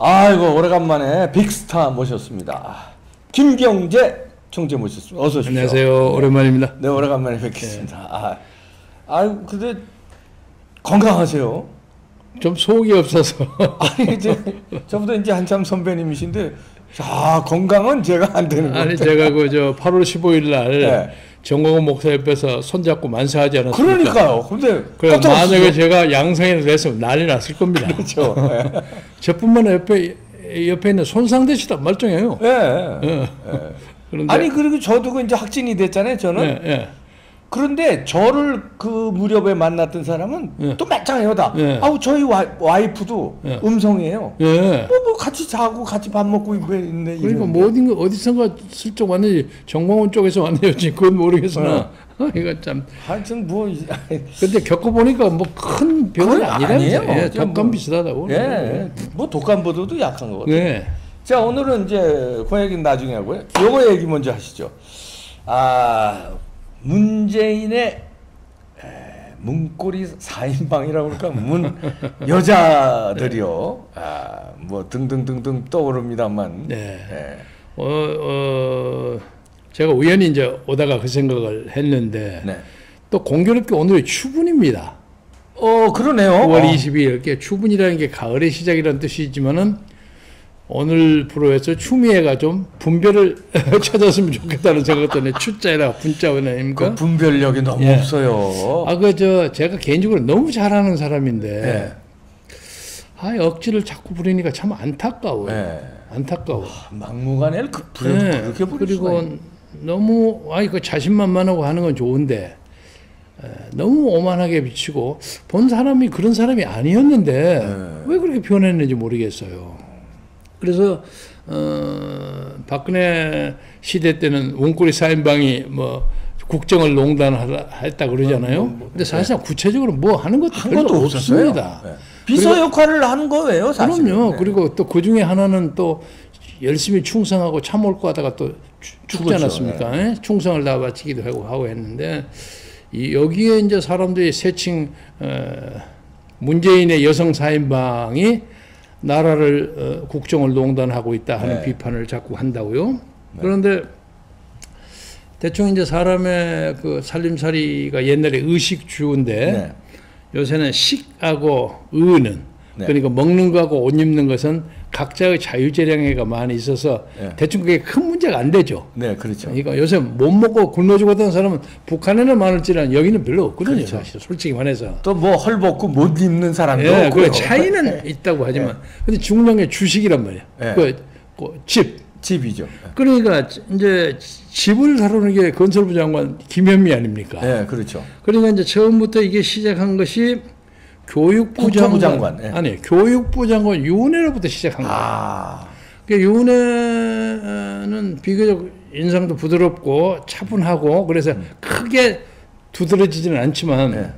아이고 오래간만에 빅스타 모셨습니다. 김경재 총재 모셨습니다. 어서 오십시오. 안녕하세요. 오랜만입니다. 네, 오래간만에 뵙겠습니다. 근데 건강하세요? 좀 속이 없어서. 아니 이제 저보다 이제 한참 선배님이신데, 건강은 제가 안 되는 거예요. 아니 제가 그 8월 15일 날 네. 정광훈 목사 옆에서 손잡고 만세하지 않았습니까? 그러니까요. 근데 그래 만약에 제가 양성이 됐으면 난리 났을 겁니다. 그렇죠. 네. 저뿐만 옆에 있는 손상대 씨도 멀쩡해요. 예. 네. 그런데 아니 그리고 저도 이제 확진이 됐잖아요. 저는. 네, 네. 그런데 저를 그 무렵에 만났던 사람은 네. 또 말짱해요 다. 네. 저희 와이프도 네. 음성이에요. 네. 뭐 같이 자고 같이 밥 먹고 있네. 그러니까 뭐 어디선가 슬쩍 왔는지 정광훈 쪽에서 왔는지 그건 모르겠으나 이거 참. 하여튼 뭐. 근데 겪어보니까 뭐 큰 병은 아니라면서요. 아니에요. 독감 비슷하다고. 예. 뭐 독감보다도 약한 것 같아요. 네. 자 오늘은 이제 그 얘기는 나중에 하고요. 요거 얘기 먼저 하시죠. 문재인의 문고리 4인방이라고 그럴까? 여자들이요. 뭐 등등등등 떠오릅니다만. 네. 제가 우연히 이제 오다가 그 생각을 했는데 네. 또 공교롭게 오늘이 추분입니다. 그러네요. 9월 22일. 추분이라는 게 가을의 시작이라는 뜻이지만은 오늘 프로에서 추미애가 좀 분별을 찾았으면 좋겠다는 생각 때문에 추자에다가 분자 아닙니까? 그 분별력이 너무 없어요. 제가 개인적으로 너무 잘하는 사람인데, 네. 억지를 자꾸 부리니까 참 안타까워요. 네. 안타까워. 막무가내를 그렇게 부릴 수가 그리고 너무, 그 자신만만하고 하는 건 좋은데, 너무 오만하게 비치고, 본 사람이 그런 사람이 아니었는데, 왜 그렇게 변했는지 모르겠어요. 그래서 박근혜 시대 때는 문고리 4인방이 뭐 국정을 농단했다 그러잖아요. 근데 사실상 구체적으로 뭐 하는 것도 별로 없습니다. 네. 비서 역할을 하는 거예요, 사실. 그럼요. 네. 그리고 또 그 중에 하나는 또 열심히 충성하고 참올고 하다가 또 죽지 않았습니까? 네. 충성을 다 바치기도 하고 했는데 여기에 이제 사람들이 세칭 문재인의 여성 4인방이 나라를 국정을 농단하고 있다 하는 네. 비판을 자꾸 한다고요. 네. 그런데 대충 이제 사람의 그 살림살이가 옛날에 의식주인데 네. 요새는 식하고 의는 네. 그러니까 먹는 거하고 옷 입는 것은 각자의 자유재량회가 많이 있어서 네. 대충 그게 큰 문제가 안 되죠. 네, 그렇죠. 그러니까 요새 못 먹고 굶어 죽었던 사람은 북한에는 많을지라도 여기는 별로 없거든요. 그렇죠. 사실 솔직히 말해서. 또 뭐 헐벗고 못 입는 사람도 예, 없고요. 그 차이는 있다고 하지만, 근데 중요한 게 주식이란 말이에요. 집이죠. 그러니까 이제 집을 다루는 게 건설부 장관 김현미 아닙니까? 네, 그렇죠. 그러니까 이제 처음부터 이게 시작한 것이 교육부 장관. 네. 아니, 교육부 장관 윤회로부터 시작한 거예요. 그러니까 윤회는 비교적 인상도 부드럽고 차분하고 그래서 크게 두드러지지는 않지만 네.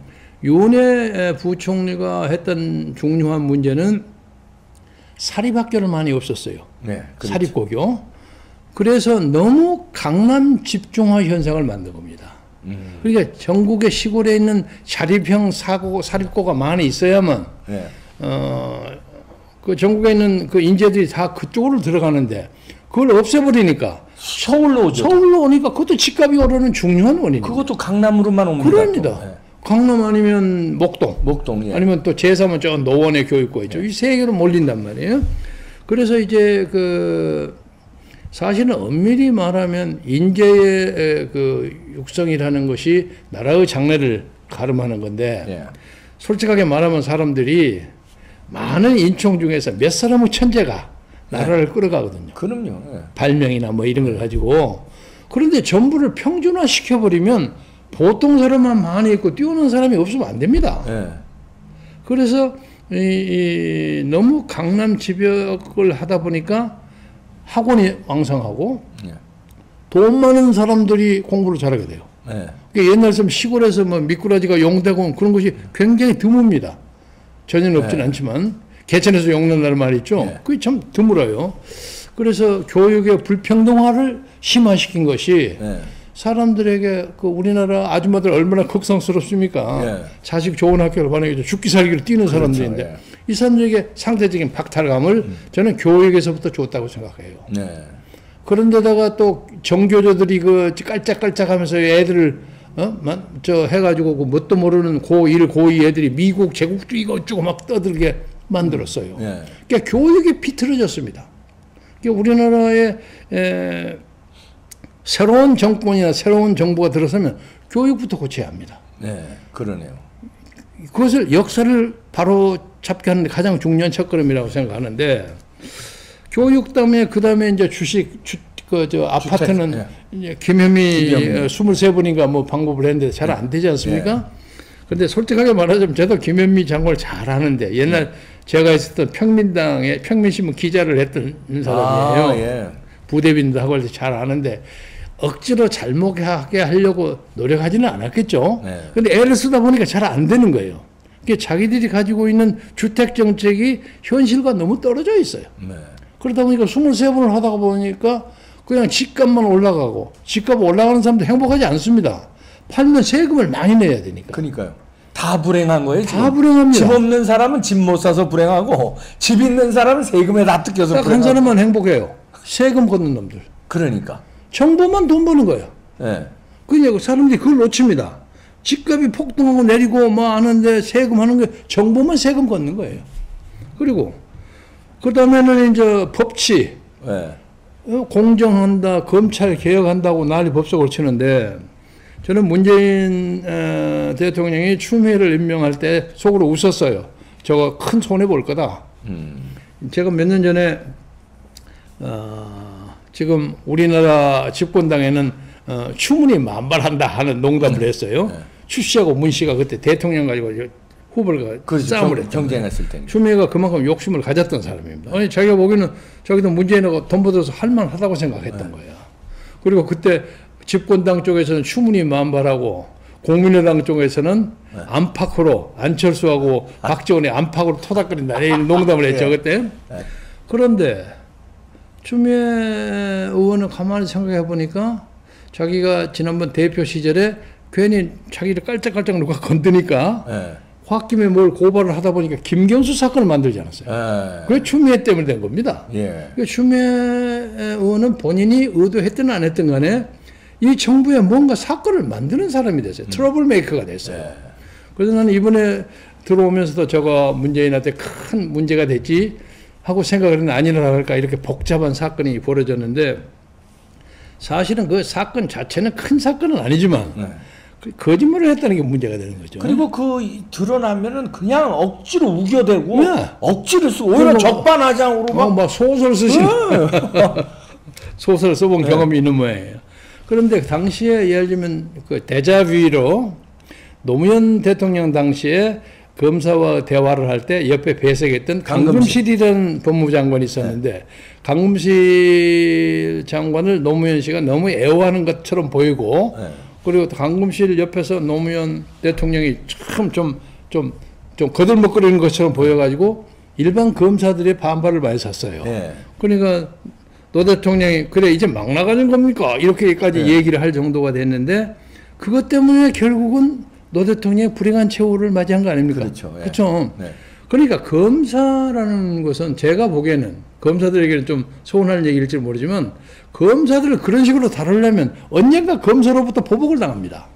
윤회 부총리가 했던 중요한 문제는 사립학교를 많이 없었어요. 네, 그렇죠. 사립고교. 그래서 너무 강남 집중화 현상을 만든 겁니다. 그러니까 전국의 시골에 있는 자립형 사립고가 많이 있어야만 네. 그 전국에 있는 그 인재들이 다 그쪽으로 들어가는데 그걸 없애버리니까 서울로 오죠. 서울로 오니까 그것도 집값이 오르는 중요한 원인입니다. 그것도 강남으로만 옵니다. 그럽니다. 네. 강남 아니면 목동, 예. 아니면 또 제3은 저 노원의 교육고 있죠. 이 세 개로 몰린단 말이에요. 그래서 이제 사실은 엄밀히 말하면 인재의 그 육성이라는 것이 나라의 장래를 가름하는 건데 예. 솔직하게 말하면 사람들이 많은 인총 중에서 몇 사람의 천재가 나라를 끌어가거든요. 그럼요. 예. 발명이나 뭐 이런 걸 가지고. 그런데 전부를 평준화 시켜버리면 보통 사람만 많이 있고 뛰어난 사람이 없으면 안 됩니다. 예. 그래서 너무 강남 집약을 하다 보니까 학원이 왕성하고 돈 많은 사람들이 공부를 잘하게 돼요. 예. 그러니까 옛날처럼 시골에서 뭐 미꾸라지가 용되고 그런 것이 굉장히 드뭅니다. 전혀 없지는 않지만 개천에서 용난다는 말이 있죠. 그게 참 드물어요. 그래서 교육의 불평등화를 심화시킨 것이 사람들에게 그 우리나라 아줌마들 얼마나 극성스럽습니까? 자식 좋은 학교를 보내기 죽기 살기를 뛰는 사람들인데 이 사람들에게 상대적인 박탈감을 저는 교육에서부터 줬다고 생각해요. 네. 그런데다가 또 정교조들이 그 깔짝깔짝하면서 애들을 저 해가지고 그 뭣도 모르는 고1, 고2 애들이 미국 제국주의 어쩌고 막 떠들게 만들었어요. 네. 그러니까 교육이 비틀어졌습니다. 그러니까 우리나라에 새로운 정권이나 새로운 정부가 들어서면 교육부터 고쳐야 합니다. 네, 그러네요. 그것을 역사를 바로 잡게 하는 데 가장 중요한 첫걸음이라고 생각하는데 교육 다음에 그 다음에 이제 아파트는 네. 이제 김현미 23분인가 뭐 방법을 했는데 잘 안 되지 않습니까? 근데 솔직하게 말하자면 저도 김현미 장관을 잘 아는데 옛날 제가 있었던 평민신문 기자를 했던 사람이에요. 부대빈도 하고 잘 아는데 억지로 잘못하게 하려고 노력하지는 않았겠죠. 근데 애를 쓰다 보니까 잘 안 되는 거예요. 그게 자기들이 가지고 있는 주택 정책이 현실과 너무 떨어져 있어요. 그러다 보니까 23번을 하다가 보니까 그냥 집값만 올라가고 집값 올라가는 사람도 행복하지 않습니다. 팔면 세금을 많이 내야 되니까. 그러니까요. 다 불행한 거예요. 다 불행합니다. 집 없는 사람은 집 못 사서 불행하고 집 있는 사람은 세금에 다 뜯겨서 불행하고. 딱 한 사람만 행복해요. 세금 걷는 놈들. 그러니까. 정부만 돈 버는 거예요. 네. 그러니까 사람들이 그걸 놓칩니다. 집값이 폭등하고 내리고 뭐 하는데 세금 하는 게 정부만 세금 걷는 거예요. 그리고 그 다음에는 이제 법치. 네. 공정한다, 검찰 개혁한다고 난리 법석을 치는데 저는 문재인 대통령이 추미애를 임명할 때 속으로 웃었어요. 저거 큰 손해 볼 거다. 제가 몇 년 전에 지금 우리나라 집권당에는 추문이 만발한다 하는 농담을 했어요. 추 씨하고 문 씨가 그때 대통령 가지고 후보를 그렇죠. 싸움을 했죠. 경쟁했을 때. 추미애가 그만큼 욕심을 가졌던 사람입니다. 아니 자기가 보기에는 자기도 문재인하고 돈 받아서 할만하다고 생각했던 거예요. 그리고 그때 집권당 쪽에서는 추문이 만발하고 국민의당 쪽에서는 안팎으로 안철수하고 박지원의 안팎으로 토닥거린다 이런 농담을 했죠 그때. 그런데 추미애 의원을 가만히 생각해 보니까 자기가 지난번 대표 시절에 괜히 자기를 깔짝깔짝 누가 건드니까 홧김에 뭘 고발을 하다 보니까 김경수 사건을 만들지 않았어요. 그게 추미애 때문에 된 겁니다. 그러니까 추미애 의원은 본인이 의도했든 안 했든 간에 이 정부에 뭔가 사건을 만드는 사람이 됐어요. 트러블 메이커가 됐어요. 그래서 나는 이번에 들어오면서도 저거 문재인한테 큰 문제가 됐지 하고 생각을 했는데 아니라 할까 이렇게 복잡한 사건이 벌어졌는데 사실은 그 사건 자체는 큰 사건은 아니지만 거짓말을 했다는 게 문제가 되는 거죠. 그리고 그 드러나면은 그냥 억지로 우겨대고 억지를 쓰고 오히려 적반하장으로 막 소설 쓰시는 소설 써본 경험이 있는 모양이에요. 그런데 당시에 예를 들면 그 데자뷰로 노무현 대통령 당시에 검사와 대화를 할 때 옆에 배석했던 강금실이라는 법무장관이 있었는데 강금실 장관을 노무현 씨가 너무 애호하는 것처럼 보이고 그리고 강금실 옆에서 노무현 대통령이 참 좀 거들먹거리는 것처럼 보여가지고 일반 검사들의 반발을 많이 샀어요. 그러니까 노 대통령이 그래 이제 막 나가는 겁니까? 이렇게까지 얘기를 할 정도가 됐는데 그것 때문에 결국은 노 대통령이 불행한 최후를 맞이한 거 아닙니까? 그렇죠. 그러니까 검사라는 것은 제가 보기에는 검사들에게는 좀 서운할 얘기일지 모르지만 검사들을 그런 식으로 다루려면 언젠가 검사로부터 보복을 당합니다.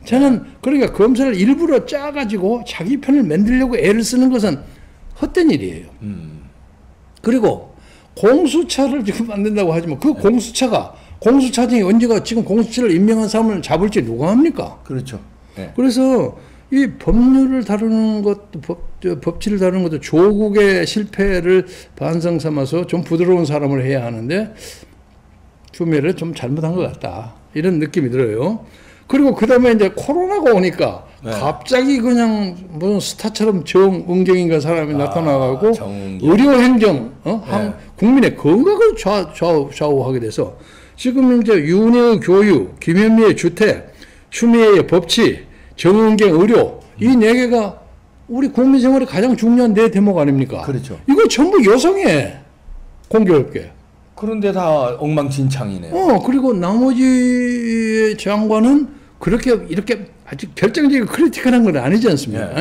저는 그러니까 검사를 일부러 짜가지고 자기 편을 만들려고 애를 쓰는 것은 헛된 일이에요. 그리고 공수처를 지금 만든다고 하지만 그 공수처장이 언제가 지금 공수처를 임명한 사람을 잡을지 누가 합니까? 그렇죠. 그래서 이 법률을 다루는 것도 법치를 다루는 것도 조국의 실패를 반성 삼아서 좀 부드러운 사람을 해야 하는데 추미애를 좀 잘못한 것 같다 이런 느낌이 들어요. 그리고 그 다음에 이제 코로나가 오니까 갑자기 그냥 무슨 스타처럼 정은경인가 사람이 나타나가고 의료행정, 국민의 건강을 좌우하게 돼서 지금 이제 윤핵의 교육, 김현미의 주택, 추미애의 법치, 정은경 의료 이 네 개가 우리 국민 생활에 가장 중요한 네 대목 아닙니까? 그렇죠. 이거 전부 여성의 공교롭게. 그런데 다 엉망진창이네요. 그리고 나머지 장관은 그렇게 이렇게 아주 결정적이고 크리티컬한 건 아니지 않습니까?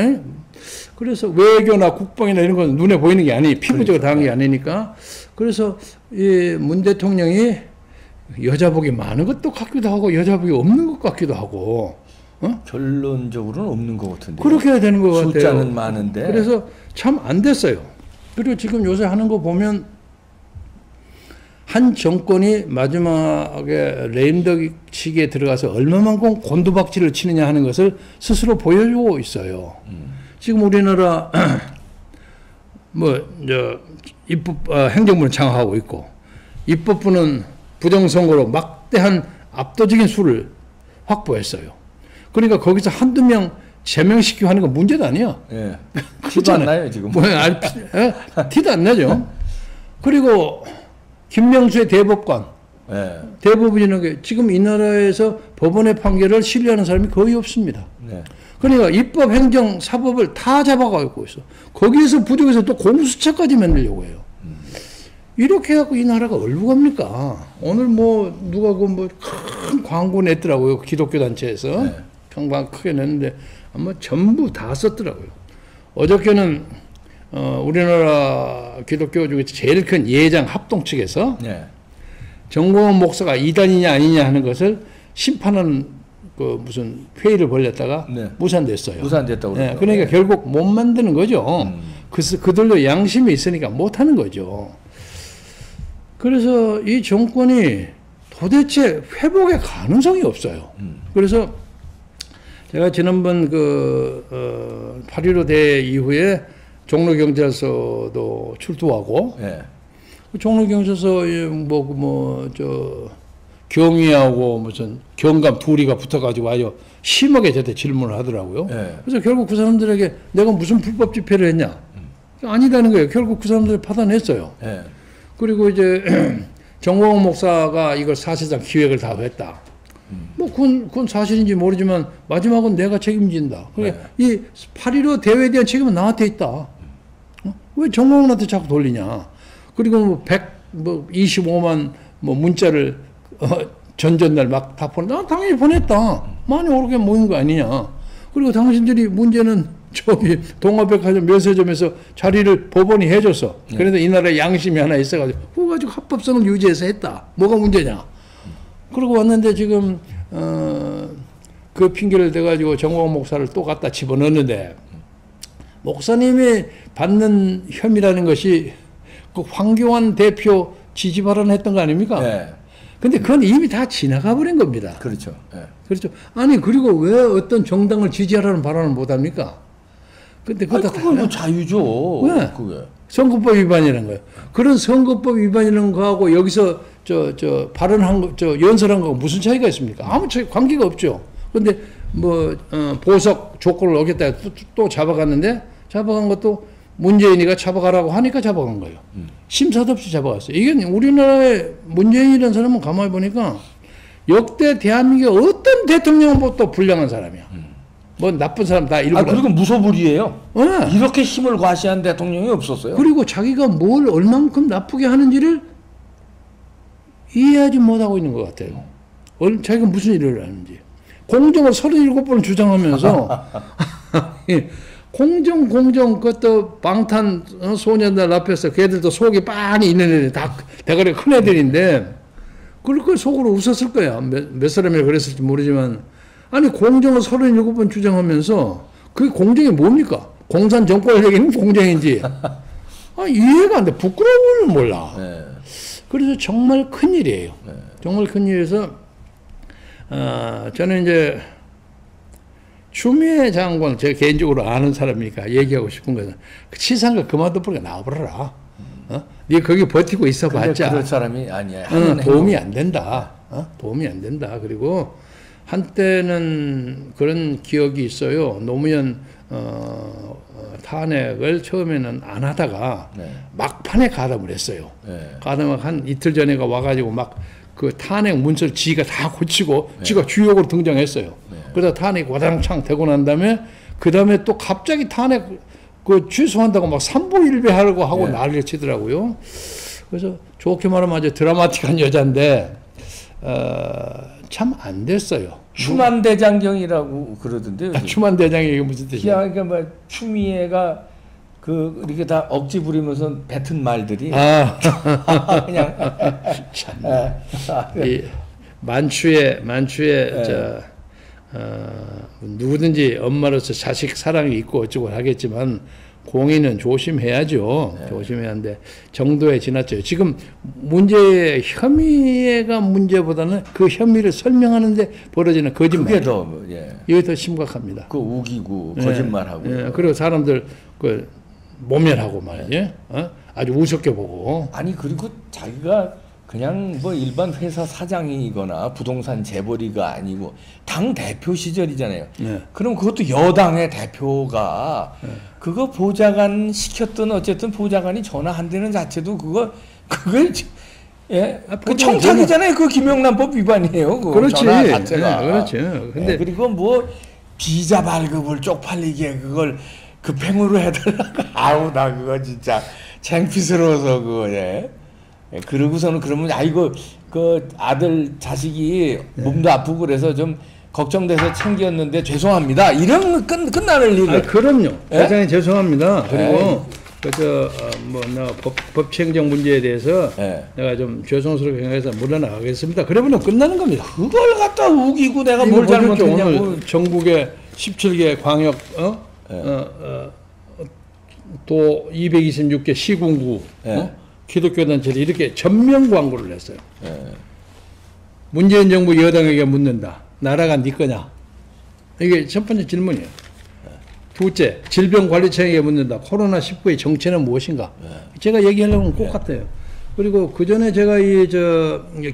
그래서 외교나 국방이나 이런 건 눈에 보이는 게 아니, 피부적으로 당한 게 아니니까. 그래서 이 문 대통령이 여자복이 많은 것도 같기도 하고 여자복이 없는 것 같기도 하고. 결론적으로는 없는 것 같은데. 그렇게 해야 되는 것 같아요. 숫자는 많은데. 그래서 참 안 됐어요. 그리고 지금 요새 하는 거 보면 한 정권이 마지막에 레임덕치기에 들어가서 얼마만큼 곤두박질을 치느냐 하는 것을 스스로 보여주고 있어요. 지금 우리나라 행정부는 장악하고 있고 입법부는 부정선거로 막대한 압도적인 수를 확보했어요. 그러니까 거기서 한두 명 제명시키고 하는 건 문제도 아니야. 예. 티도 안 나요 지금. 티도 안 나죠. 그리고 김명수의 대법관, 대법원이라는 게 지금 이 나라에서 법원의 판결을 신뢰하는 사람이 거의 없습니다. 네. 그러니까 입법, 행정, 사법을 다 잡아가고 있어. 거기에서 부족해서 또 공수처까지 만들려고 해요. 이렇게 해갖고 이 나라가 어디로 갑니까? 오늘 뭐 누가 그 큰 광고 냈더라고요. 기독교 단체에서. 네. 광고 크게 냈는데 아마 전부 다 썼더라고요. 어저께는 우리나라 기독교 중에 제일 큰 예장 합동 측에서 정광훈 목사가 이단이냐 아니냐 하는 것을 심판하는 그 무슨 회의를 벌였다가 무산됐어요. 무산됐다고. 네, 그러니까 결국 못 만드는 거죠. 그들도 양심이 있으니까 못 하는 거죠. 그래서 이 정권이 도대체 회복의 가능성이 없어요. 그래서 제가 지난번 8.15 대회 이후에 종로경찰서도 출두하고, 종로경찰서 경위하고 무슨 경감 둘이가 붙어가지고 아주 심하게 저한테 질문을 하더라고요. 그래서 결국 그 사람들에게 내가 무슨 불법 집회를 했냐? 아니다는 거예요. 결국 그 사람들을 파단했어요. 그리고 이제 정광훈 목사가 이걸 사실상 기획을 다 했다. 그건 사실인지 모르지만 마지막은 내가 책임진다. 그러니까 이 8.15 대회에 대한 책임은 나한테 있다. 왜 정광훈한테 자꾸 돌리냐? 그리고 125만 문자를 전날 막 다 보냈다. 당연히 보냈다. 많이 오르게 모인 거 아니냐? 그리고 당신들이 문제는 저기 동아백화점 면세점에서 자리를 법원이 해줬어. 그래서 이 나라에 양심이 하나 있어가지고 그거 가지고 합법성을 유지해서 했다. 뭐가 문제냐? 그러고 왔는데 지금 그 핑계를 대가지고 정광훈 목사를 또 갖다 집어넣는데 목사님이 받는 혐의라는 것이 그 황교안 대표 지지 발언했던 거 아닙니까? 근데 그건 이미 다 지나가 버린 겁니다. 그렇죠. 그렇죠. 아니 그리고 왜 어떤 정당을 지지하라는 발언을 못 합니까? 근데 그건 자유죠. 왜? 그게 선거법 위반이라는 거예요. 그런 선거법 위반이라는 거하고 여기서 발언한 거, 연설한 거하고 무슨 차이가 있습니까? 아무 관계가 없죠. 근데 보석 조건을 어겼다가 또 잡아갔는데 잡아간 것도 문재인이가 잡아가라고 하니까 잡아간 거예요. 심사도 없이 잡아갔어요. 이게 우리나라의 문재인이라는 사람은 가만히 보니까 역대 대한민국의 어떤 대통령보다 불량한 사람이야. 나쁜 사람 다 일부러. 그리고 무소불위예요. 이렇게 힘을 과시한 대통령이 없었어요. 그리고 자기가 뭘 얼만큼 나쁘게 하는지를 이해하지 못하고 있는 것 같아요. 자기가 무슨 일을 하는지. 공정을 37번을 주장하면서 공정 그것도 방탄 소년단 앞에서 걔들도 속이 빤히 있는 애들 다 대가리가 큰 애들인데 그걸 속으로 웃었을 거야. 몇 사람이 그랬을지 모르지만 아니 공정을 37번 주장하면서 그게 공정이 뭡니까? 공산 정권을 얘기는 공정인지 이해가 안 돼. 부끄러움을 몰라. 그래서 정말 큰일이에요. 정말 큰일이어서 저는 이제 추미애 장관 제가 개인적으로 아는 사람이니까 얘기하고 싶은 것은 치사한 거 그만 둬버리고 나와버려라. 네 거기 버티고 있어봤자 그럴 사람이 아니야. 도움이 안 된다. 도움이 안 된다. 그리고 한때는 그런 기억이 있어요. 노무현 탄핵을 처음에는 안 하다가 막판에 가담을 했어요. 가담을 한 이틀 전에가 와가지고 막 그 탄핵 문서를 지가 다 고치고 지가 주역으로 등장했어요. 그러다 탄핵 와당창 되고 난 다음에 그 다음에 또 갑자기 탄핵 취소한다고 막 삼보일배 하려고 하고 난리를 치더라고요. 그래서 좋게 말하면 아주 드라마틱한 여자인데 참 안 됐어요. 추만대장경이라고 그러던데요. 추만대장이 이게 무슨 뜻이야? 그러니까 뭐 추미애가 그 이렇게 다 억지 부리면서 뱉은 말들이 그냥 이 만추에 누구든지 엄마로서 자식 사랑이 있고 어쩌고 하겠지만 공인은 조심해야죠. 조심해야 하는데 정도에 지났죠. 지금 문제의 혐의가 문제보다는 그 혐의를 설명하는데 벌어지는 거짓말. 그게 더 이게 더 심각합니다. 그 우기고 거짓말하고. 그리고 사람들 그 모멸하고 말이지. 아주 우습게 보고. 아니 그리고 자기가 그냥 뭐 일반 회사 사장이거나 부동산 재벌이가 아니고 당 대표 시절이잖아요. 그럼 그것도 여당의 대표가 그거 보좌관 시켰던 어쨌든 보좌관이 전화 안 되는 자체도 그게 그 청탁이잖아요. 그 김영란법 위반이에요. 그 그렇지. 전화 자체가. 그렇죠. 근데 그리고 뭐 비자 발급을 쪽팔리게 그걸 급행으로 해달라고. 아우 나 그거 진짜 창피스러워서 그거. 그러고서는 그러면 아이고 그 아들 자식이 몸도 아프고 그래서 좀 걱정돼서 챙겼는데 죄송합니다. 이런 끝나는 일을. 그럼요. 대단히 죄송합니다. 그리고 나 법치행정 문제에 대해서 내가 좀 죄송스럽게 생각해서 물러나가겠습니다. 그러면 끝나는 겁니다. 그걸 갖다 우기고 내가 뭘 잘못했냐고. 전국에 17개 광역 또 226개 시군구 기독교 단체들이 이렇게 전면 광고를 냈어요. 문재인 정부 여당에게 묻는다. 나라가 네 거냐? 이게 첫 번째 질문이에요. 둘째, 질병관리청에게 묻는다. 코로나19의 정체는 무엇인가? 제가 얘기하려면 꼭 같아요. 그리고 그 전에 제가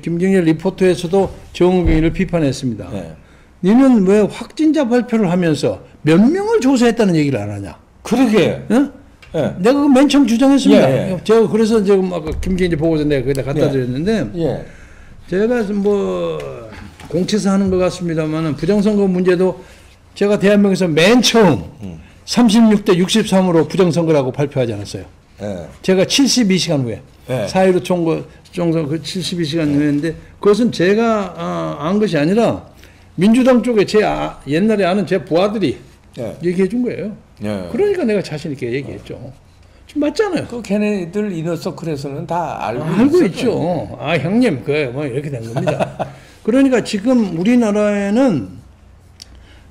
김경일 리포터에서도 정의를 비판했습니다. 니는 왜 확진자 발표를 하면서 몇 명을 조사했다는 얘기를 안 하냐? 그러게. 내가 맨 처음 주장했습니다. 제가 그래서 지금 아까 김경일 보고서 내가 거기다 갖다 드렸는데 제가 뭐 공치사 하는 것 같습니다만 부정선거 문제도 제가 대한민국에서 맨 처음 36대 63으로 부정선거라고 발표하지 않았어요. 제가 72시간 후에 4.15 총선 그 72시간 후에인데 그것은 제가 안 것이 아니라 민주당 쪽에 옛날에 아는 제 부하들이 얘기해 준 거예요. 그러니까 내가 자신 있게 얘기했죠. 지금 맞잖아요. 그 걔네들 이너서클에서는 다 알고 있죠. 형님 뭐 이렇게 된 겁니다. 그러니까 지금 우리나라에는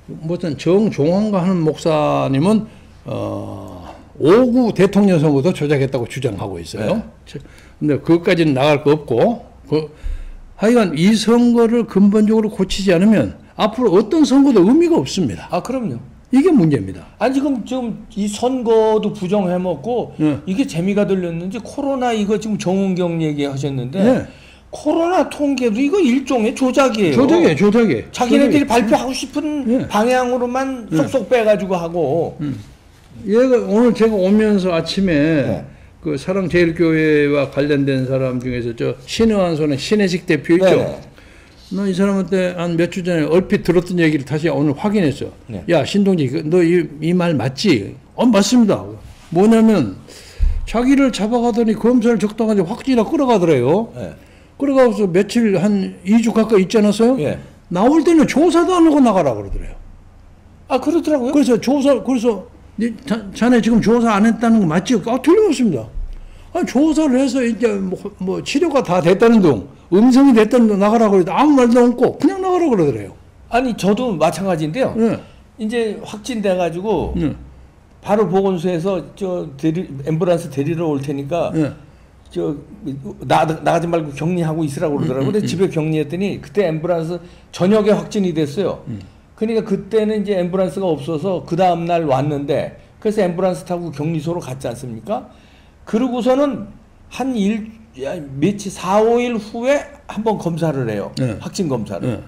무슨 정종환가 하는 목사님은 5구 대통령 선거도 조작했다고 주장하고 있어요. 근데 그것까지는 나갈 거 없고 하여간 이 선거를 근본적으로 고치지 않으면 앞으로 어떤 선거도 의미가 없습니다. 그럼요. 이게 문제입니다. 아니 지금 이 선거도 부정해먹고 이게 재미가 들렸는지 코로나 이거 지금 정은경 얘기하셨는데 코로나 통계도 이거 일종의 조작이에요. 조작이에요. 자기네들이 발표하고 싶은 방향으로만 쏙쏙 빼가지고 하고. 얘가 오늘 제가 오면서 아침에 그 사랑제일교회와 관련된 사람 중에서 신의환소는 신혜식 대표 있죠. 너 이 사람한테 한 몇 주 전에 얼핏 들었던 얘기를 다시 오늘 확인했어. 야 신동지 너 이 말 맞지? 맞습니다. 뭐냐면 자기를 잡아가더니 검사를 적당하게 확진이라 끌어가더래요. 끌어가서 며칠 한 2주 가까이 있지 않았어요? 나올 때는 조사도 안 하고 나가라 그러더래요. 그러더라고요. 그래서 자네 지금 조사 안 했다는 거 맞지? 틀림없습니다. 조사를 해서 이제 뭐 치료가 다 됐다는 둥, 음성이 됐다는 둥 나가라 그래도 아무 말도 없고 그냥 나가라 그러더래요. 아니 저도 마찬가지인데요. 이제 확진돼가지고 바로 보건소에서 앰뷸런스 데리러 올 테니까 나가지 말고 격리하고 있으라고 그러더라고요. 근데 집에 격리했더니 그때 앰뷸런스 저녁에 확진이 됐어요. 그러니까 그때는 이제 앰뷸런스가 없어서 그 다음날 왔는데 그래서 앰뷸런스 타고 격리소로 갔지 않습니까? 그러고서는 며칠 4, 5일 후에 한번 검사를 해요. 확진 검사를.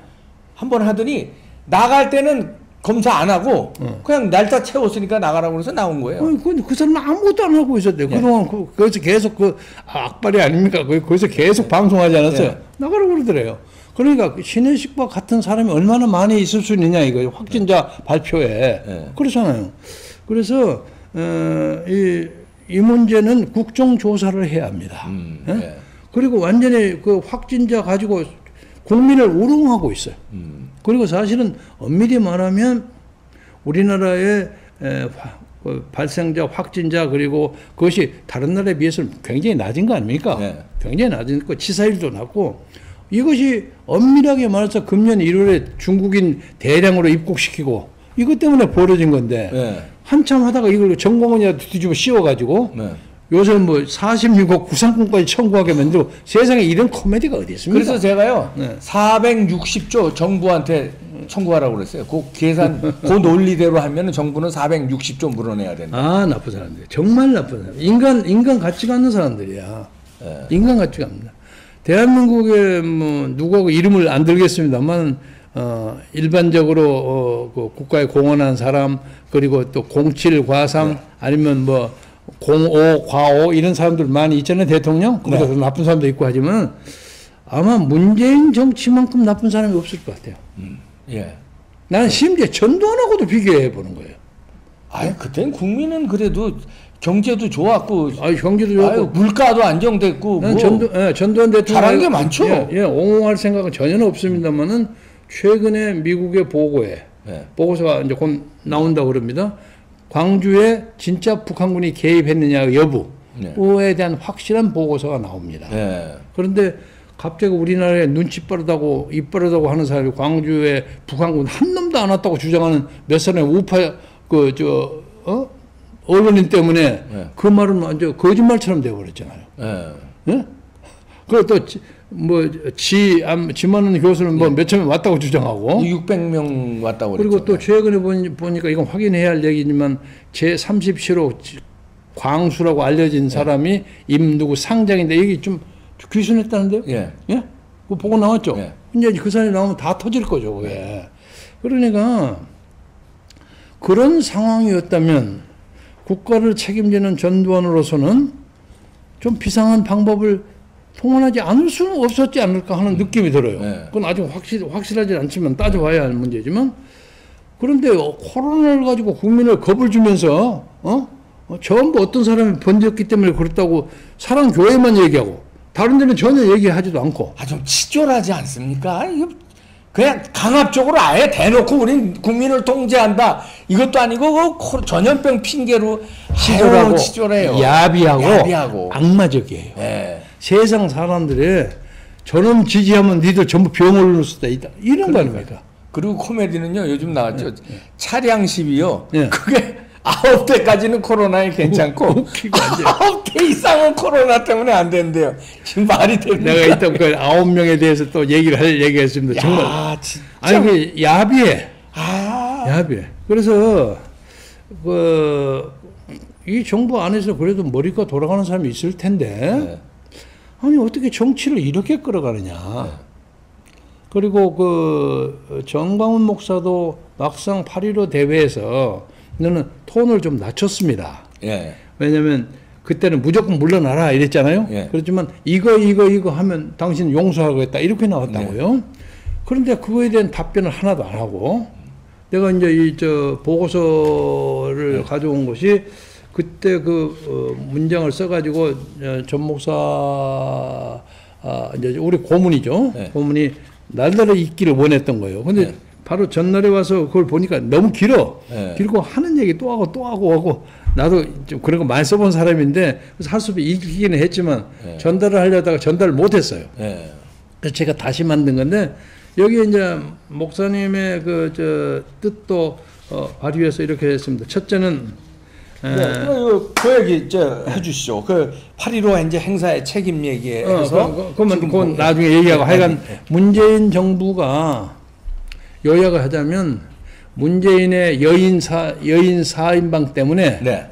한번 하더니 나갈 때는 검사 안 하고 그냥 날짜 채웠으니까 나가라고 해서 나온 거예요. 그 사람은 아무것도 안 하고 있었대요. 그동안 거기서 계속 악발이 아닙니까? 거기서 계속 방송하지 않았어요. 나가라고 그러더래요. 그러니까 신혜식과 같은 사람이 얼마나 많이 있을 수 있느냐 이거예요. 확진자 발표에. 그렇잖아요. 그래서 이 문제는 국정조사를 해야 합니다. 그리고 완전히 그 확진자 가지고 국민을 우롱하고 있어요. 그리고 사실은 엄밀히 말하면 우리나라의 발생자, 확진자 그리고 그것이 다른 나라에 비해서는 굉장히 낮은 거 아닙니까? 네. 굉장히 낮은 거, 치사율도 낮고 이것이 엄밀하게 말해서 금년 1월에 중국인 대량으로 입국시키고 이것 때문에 벌어진 건데 네. 한참 하다가 이걸 정공원이라도 뒤집어 씌워가지고 네. 요새 뭐 46억 구상권까지 청구하게 만들고 세상에 이런 코미디가 어디 있습니까? 그래서 제가요 네. 460조 정부한테 청구하라고 그랬어요. 그 계산, 그 논리대로 하면은 정부는 460조 물어내야 된다. 아, 나쁜 사람들. 정말 나쁜 사람. 인간 가치가 없는 사람들이야. 네. 인간 가치가 없나. 대한민국에 뭐 누구하고 이름을 안 들겠습니다만 일반적으로 그 국가에 공헌한 사람 그리고 또 07 과삼 네. 아니면 뭐 05 과오 이런 사람들 많이 있잖아요. 대통령. 그보다 네. 나쁜 사람도 있고 하지만 아마 문재인 정치만큼 나쁜 사람이 없을 것 같아요. 예. 나는 심지어 전두환하고도 비교해 보는 거예요. 아니 그땐 국민은 그래도 경제도 좋았고, 경제도 좋았고, 물가도 안정됐고, 뭐 전두환 대통령 잘한 게 많죠. 옹호할 생각은 전혀 없습니다만은 최근에 미국의 보고에 보고서가 이제 곧 나온다고 그럽니다. 광주에 진짜 북한군이 개입했느냐 여부에 대한 확실한 보고서가 나옵니다. 그런데 갑자기 우리나라에 눈치 빠르다고 입 빠르다고 하는 사람이 광주에 북한군 한 놈도 안 왔다고 주장하는 몇 사람의 우파 언론인 때문에 그 말은 완전 거짓말처럼 되어버렸잖아요. 예? 그리고 또 지만은 교수는 뭐 몇 천 명 왔다고 주장하고 600명 왔다고 그리고 또 최근에 보니까 이건 확인해야 할 얘기지만 제37호 광수라고 알려진 사람이 임누구 상장인데 여기 좀 귀순했다는데요? 예? 그거 보고 나왔죠? 이제 그 사람이 나오면 다 터질 거죠, 그게. 그러니까 그런 상황이었다면 국가를 책임지는 전두환으로서는 좀 비상한 방법을 동원하지 않을 수는 없었지 않을까 하는 느낌이 들어요. 그건 아직 확실하지 않지만 따져봐야 할 문제지만 그런데 코로나를 가지고 국민을 겁을 주면서 전부 어떤 사람이 번졌기 때문에 그렇다고 사랑교회만 얘기하고 다른 데는 전혀 얘기하지도 않고. 좀 치졸하지 않습니까? 이거 그냥 강압적으로 아예 대놓고 우린 국민을 통제한다. 이것도 아니고 전염병 핑계로 치졸해요. 야비하고 악마적이에요. 세상 사람들의 저놈 지지하면 니들 전부 병을 넣을 수도 있다. 이런 거 아닙니까? 그리고 코미디는요 요즘 나왔죠. 차량 시비요. 그게 9대까지는 코로나에 괜찮고 9대 이상은 코로나 때문에 안 된대요. 지금 말이 됩니까? 내가 이따 그 9명에 대해서 또 얘기했습니다. 정말 진짜. 아니 그 야비해. 야비해. 그래서 이 정부 안에서 그래도 머리가 돌아가는 사람이 있을 텐데 아니 어떻게 정치를 이렇게 끌어가느냐. 그리고 정광훈 목사도 막상 8.15 대회에서 너는 톤을 좀 낮췄습니다. 왜냐하면 그때는 무조건 물러나라 이랬잖아요. 그렇지만 이거 하면 당신 용서하겠다 이렇게 나왔다고요. 그런데 그거에 대한 답변을 하나도 안 하고 내가 이제 보고서를 가져온 것이 그때 문장을 써가지고 전 목사 이제 우리 고문이죠. 고문이 날달아 있기를 원했던 거예요. 근데 바로 전날에 와서 그걸 보니까 너무 길어. 길고 하는 얘기 또 하고 나도 좀 그런 거 많이 써본 사람인데 그래서 할 수 없이 읽기는 했지만 전달을 하려다가 전달을 못했어요. 그래서 제가 다시 만든 건데 여기 이제 목사님의 뜻도 발휘해서 이렇게 했습니다. 첫째는 그 얘기 해주시죠. 8.15 이제 행사의 책임 얘기해서 그건 나중에 얘기하고 하여간 문재인 정부가 요약을 하자면 문재인의 여인 4인방 때문에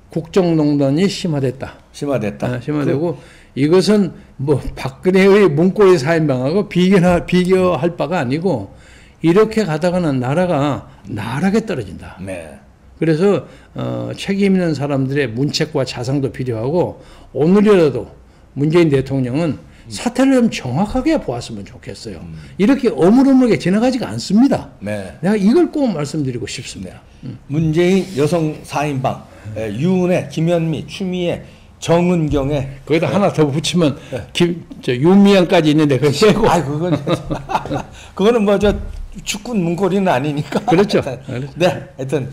국정농단이 심화됐다. 심화되고 이것은 뭐 박근혜의 문고리 4인방하고 비교할 바가 아니고 이렇게 가다가는 나라가 나락에 떨어진다. 그래서 책임 있는 사람들의 문책과 자상도 필요하고 오늘이라도 문재인 대통령은 사태를 좀 정확하게 보았으면 좋겠어요. 이렇게 어물어물하게 지나가지가 않습니다. 내가 이걸 꼭 말씀드리고 싶습니다. 문재인 여성 4인방 유은혜, 김현미, 추미애 정은경의 거기다 하나 더 붙이면 윤미향까지 있는데 그거 빼고. 아이 그거는 뭐 저 축구 문고리는 아니니까. 그렇죠. 네, 하여튼